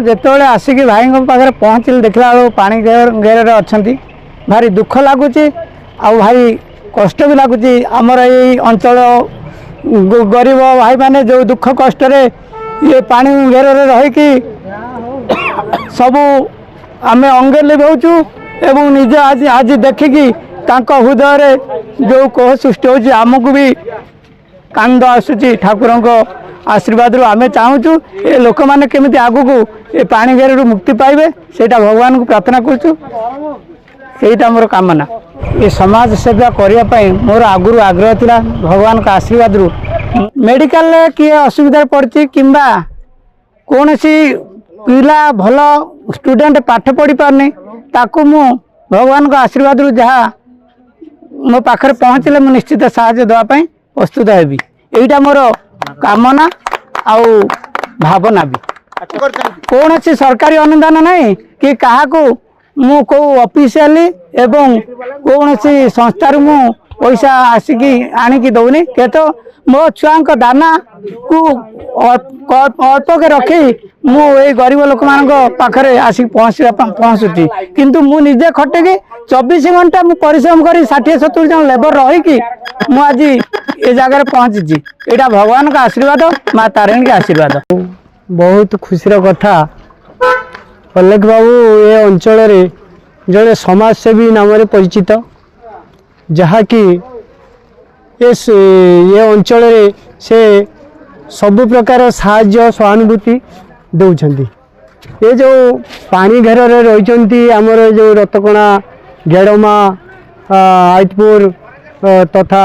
जिते आसिक भाई पाखे पहुँचल देखला बेलू पानी घेर अच्छा भारी दुख लगुच भाई कष्ट भी लगुच आमर ये अंचल गरीब भाई माने जो दुख कष्ट ये पानी घेर रहीकि सबू आम अंगे लिभाऊँ एवं निजे आज आज देखिकी हृदय जो कोह सृष्टि होची आमको भी कांद आसूची ठाकुर आशीर्वाद रू आम चाहूँ ये लोक मैंने केमी आगू को ये पानी घेर मुक्ति पाइबे सेटा भगवान को प्रार्थना करूँ मोर कामना ये समाज सेवा करने मोर आगुरी आग्रह थिला भगवान का आशीर्वाद रू मेडिकल किए असुविधा पड़ी किंबा कौन सी पिला भल स्टूडेंट पाठ पढ़ी पारनी ताकू मु भगवान का आशीर्वाद रू जहाँ मो पाखे पहुँचले मु निश्चित साहाय्य देवाई प्रस्तुत हेबी यहीटा मोर कामना आउ भावना भी कौन सी सरकारी अनुदान नहीं कि क्या मु को ऑफिशियली एवं कौन सी संस्था मु पैसा आसिकी आनिकी दौनी के तो मो छुआ दाना को अल्प के रखी मु ये गरीब लोक मान पाखे आसिक पहुँचुची किंतु मु निजे खटेकी 24 घंटा मु परिश्रम करी 60-70 जन लेबर रहीकि मु आज ये जगह पहुँची यहाँ भगवान का आशीर्वाद माँ तारिणी के आशीर्वाद बहुत खुशी कथा अलेख बाबू ये अंचल जड़े समाजसेवी नाम परिचित जहा कि ये अंचल से सबु प्रकार साहाय्य सहानुभूति दौरान ये जो पानी घेर रही आमर जो रतकणा गेड़मा आयतपुर तथा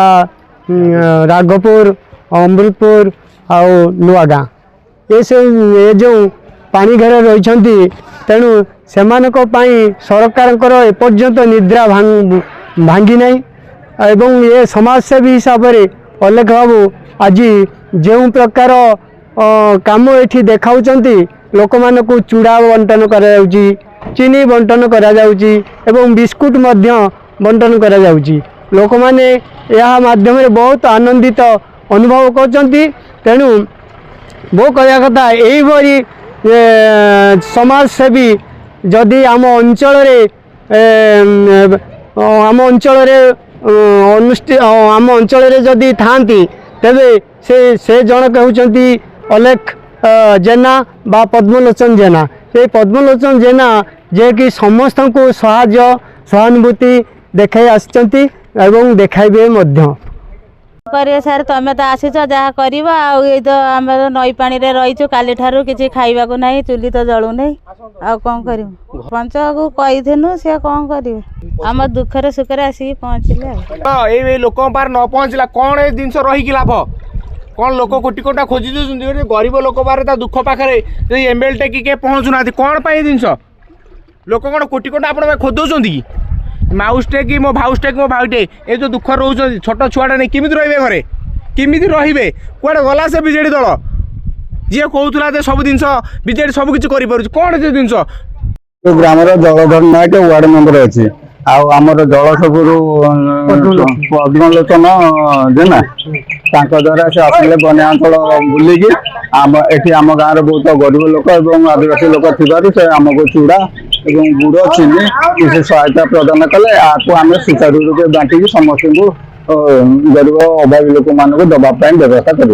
राघपुर अमृतपुर आउ नुआगाँ ये जो पानी घेर रही तेणु से सरकार एपर्यंत निद्रा भांगी नहीं एवं ये समाजसेवी हिसाब से अलेख बाबू आज जो प्रकार काम ये देखा लोक मान को चूड़ा बंटन कर चीनी बंटन कर बिस्कुट बंटन कर लोक मैंने यह माध्यम बहुत आनंदित अनुभव कर तेणु वो कहया कथा यही समाजसेवी जदि आम अंचल आम अंचल जदि थांती तेबे से जन कहते अलेख जेना बा पद्मलोचन जेना से पद्मलोचन जेना जे कि समस्त को साहाय्य सहानुभूति देखाई आसचंती एवं देखाइबे मध्य करिए सर तुम तो आसीच जहाँ कर तो आम नई पानी रे रहीचु काली ठारू किसी खाइबा को नहीं चुली तो जलू नहीं आ कौन कर पंच को कहीनु सी कौन कर आम दुखरे सुखरे आसिक पहुँचले लोक पार न पहुँचला कौन ये जिन रही लाभ कौन लोक कोटी कोटा खोजी दे गरीब लोक पारे दुख पाखे एमएल टेक पहुँचुना कौन पाई जिन लोक कौन कोटी कोटा आप खोदौं कि माउसटे कि मो भाउसटे कि मो भाईटे ये जो दुख रोच छोट छुआटा नहीं केमी रे घरे केमी रे कौन गला से बीजेडी दल जी कहला सब जिन बीजेडी सब किसी कौन से जिन ग्राम जलधर नायक वार्ड मेंबर अच्छी आमर जल सबुरु पद्मलोचन जेना द्वारा से आसले बनिया अंचल बुलिकी एटी आम गाँव बहुत गरीब लोक और आदिवासी लोक थी आमको चूड़ा एवं गुड़ चीनी किसी सहायता प्रदान कले आपको आम सुचारू रूपे बांटिकी समस्त को गरीब अभावी लोक मान दवाई व्यवस्था कर।